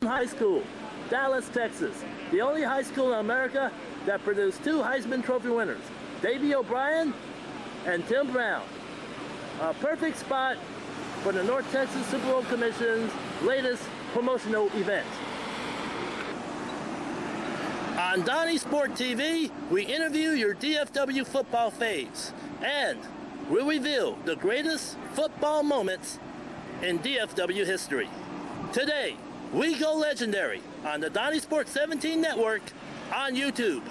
High School, Dallas, Texas. The only high school in America that produced 2 Heisman Trophy winners, Davey O'Brien and Tim Brown. A perfect spot for the North Texas Super Bowl Commission's latest promotional event. On Donniesport TV, we interview your DFW football faves, and we'll reveal the greatest football moments in DFW history. Today, we go legendary on the Donniesport 17 network on YouTube.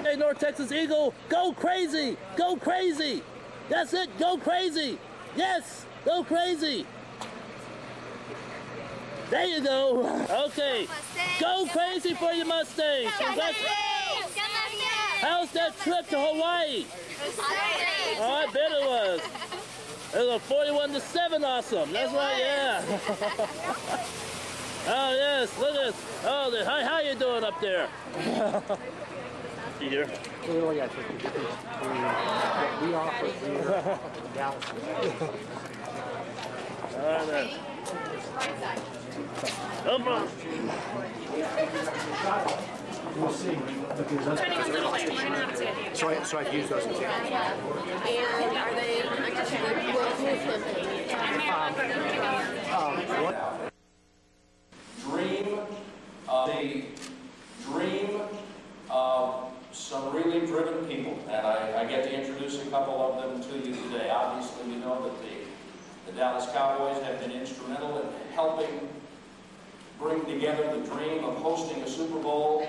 Hey, North Texas Eagle, go crazy! Go crazy! That's it, go crazy! Yes, go crazy! There you go. Okay, go crazy for your Mustangs. How's that trip to Hawaii? Oh, I bet it was. It was a 41-7 awesome. That's right, yeah. Oh, yes, look at this. Oh, how you doing up there? You here? Oh, yeah, we offer here in Dallas. All right. No problem. We'll see. Turning a little bit. We're going to have to. So I've used those examples. And are they dream of some really driven people, and I get to introduce a couple of them to you today. Obviously, we know that the Dallas Cowboys have been instrumental in helping bring together the dream of hosting a Super Bowl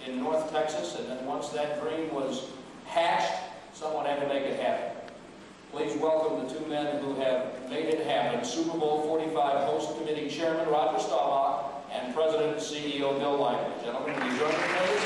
in North Texas, and then once that dream was hatched, someone had to make it happen. Please welcome the 2 men who have made it happen: Super Bowl 45 Host Committee Chairman Roger Staubach and President and CEO Bill Lively. Gentlemen, will you join me, please?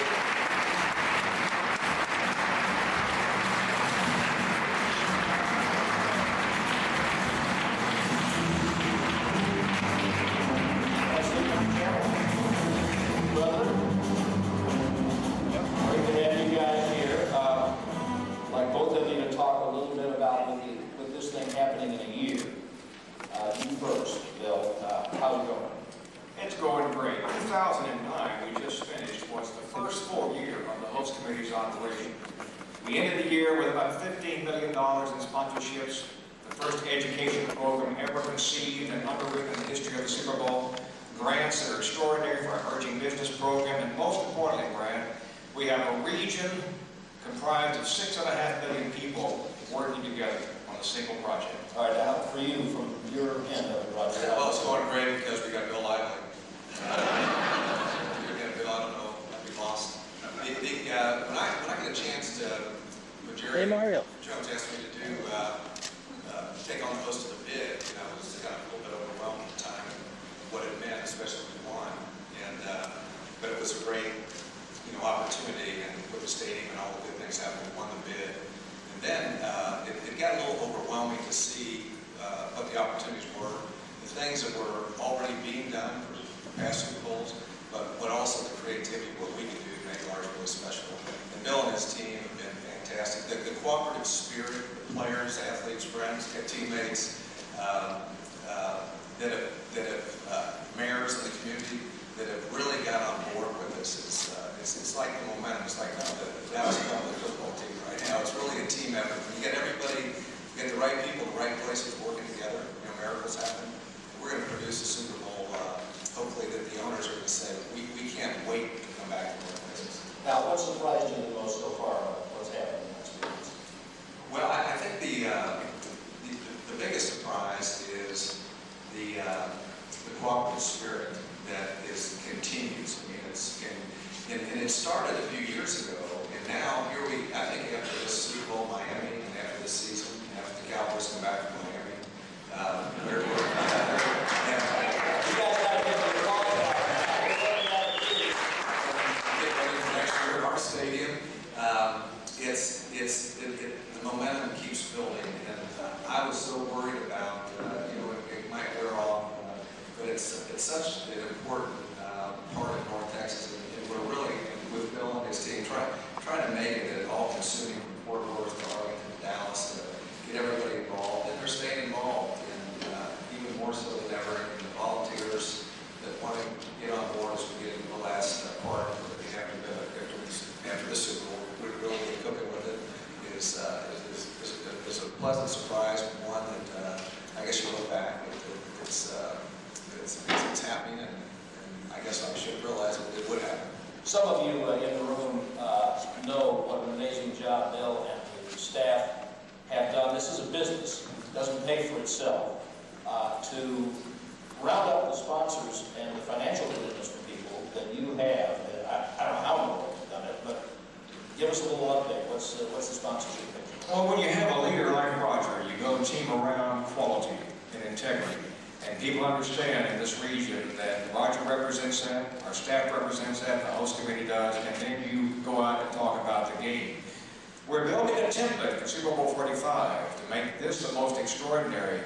It's going great. 2009, we just finished, was the first full year of the host committee's operation. We ended the year with about $15 million in sponsorships, the first education program ever conceived and underwritten in the history of the Super Bowl, grants that are extraordinary for our emerging business program, and most importantly, Brad, we have a region comprised of 6.5 million people working together on a single project. All right, now for you, from your end of it, Roger. Well, it's going great because we got Bill Lively. Bill, I don't know, I'd be lost. When I get a chance to, what Jerry Jones asked me to do, take on the host of the bid, you know, it was kind of a little bit overwhelming at the time, what it meant, especially if we won. And, but it was a great, opportunity, and with the stadium and all the good things happened, we won the bid. And then it got a little overwhelming to see what the opportunities were, the things that were already being done for past Super Bowls, but also the creativity, what we can do to make ours really special. And Bill and his team have been fantastic. The cooperative spirit, the players, athletes, friends, teammates, mayors in the community that have really got on board with us. It's like the momentum. It's like the Dallas Cowboys football team right now. It's really a team effort. When you get everybody, you get the right people, the right places working together, miracles happen. We're going to produce a Super Bowl, hopefully that the owners are going to say, we can't wait to come back to North Texas. Now, what surprised you the most so far about what's happening in that experience? Well, I think the biggest surprise is the cooperative spirit that continues. I mean, and it started a few years ago, and now here I think after this Super Bowl Miami, and after this season, after the Cowboys come back from Miami, our stadium, the momentum keeps building, and I was so worried about, it might wear off, but it's such an important part of North Texas, and we're really, with Bill and his team, trying to make it an all-consuming from Fort Worth to Arlington to Dallas, to get everybody involved, and they're staying involved, and even more so than ever, the volunteers, the pleasant surprise, one that I guess you look back, it's happening, and I guess I should realize it would happen. Some of you in the room know what an amazing job Bill and the staff have done. This is a business. It doesn't pay for itself. To round up the sponsors and the financial commitments for people that you have, I don't know how many have done it, but give us a little update. What's the sponsorship picture? Well, when you have a leader like Roger, you go team around quality and integrity. And people understand in this region that Roger represents that, our staff represents that, the host committee does, and then you go out and talk about the game. We're building a template for Super Bowl 45 to make this the most extraordinary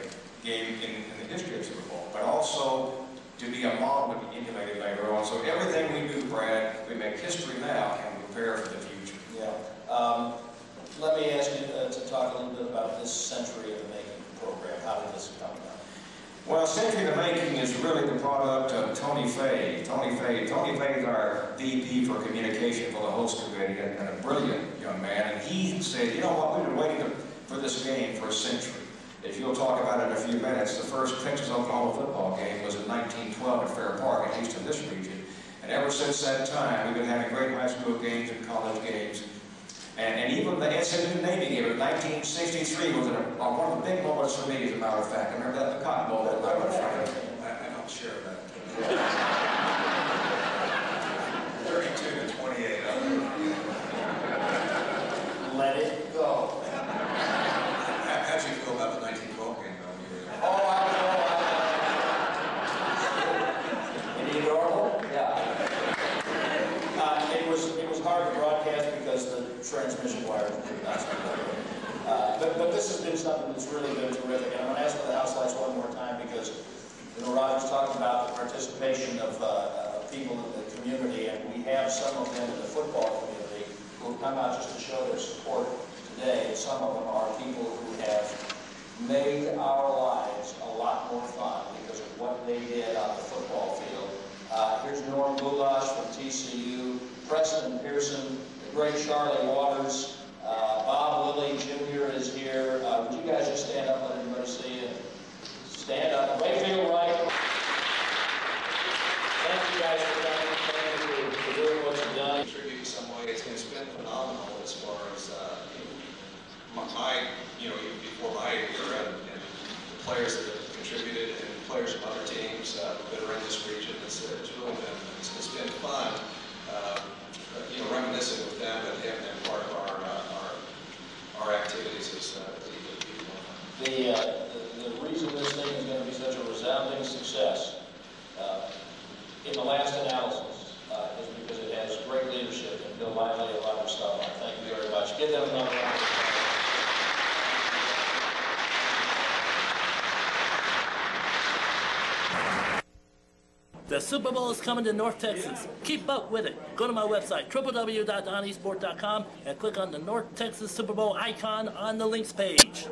game in the history of Super Bowl, but also to be a model to be emulated later on. So everything we do, Brad, we make history now and prepare for the future. Yeah. Let me ask you to talk a little bit about this Century of the Making program. How did this come about? Well, Century of the Making is really the product of Tony Fay. Tony Fay is our VP for communication for the host committee, and a brilliant young man. And he said, you know what, we've been waiting for this game for a century. If you'll talk about it in a few minutes, the first Texas Oklahoma football game was in 1912 at Fair Park, at least in this region. And ever since that time, we've been having great high school games and college games. And even the SMU Navy game in 1963 was one of the big moments for me, as a matter of fact. I remember that, the Cotton Bowl. I don't share that. 32 to 28. Let it go. How'd you feel about the 1912 game, though? You were there? Oh, I know. Any normal? Yeah. It was hard to broadcast because the transmission wires did not support it. But this has been something that's really been terrific. And I'm going to ask for the house lights one more time because, you know, Roger's talking about the participation of people in the community, and we have some of them in the football community who have come out just to show their support today. Some of them are people who have made our lives a lot more fun because of what they did on the football field. Here's Norm Goulash from TCU, Preston Pearson, the great Charlie Waters, Bob Lilly Jr. is here. Would you guys just stand up, let everybody see you? Stand up. Wayfield Wright. Thank you guys for coming. Thank you for doing what you've done. Contribute in some way. It's been phenomenal as far as even before my era, and the players that have contributed and players from other teams that are in this region. It's really been fun. Reminiscing with them and having them part of our activities as people. The reason this thing is going to be such a resounding success in the last analysis is because it has great leadership and Bill Lively and Roger stuff on it. Thank you very much. Give them another round of applause. The Super Bowl is coming to North Texas. Keep up with it. Go to my website, www.donniesport.com, and click on the North Texas Super Bowl icon on the links page.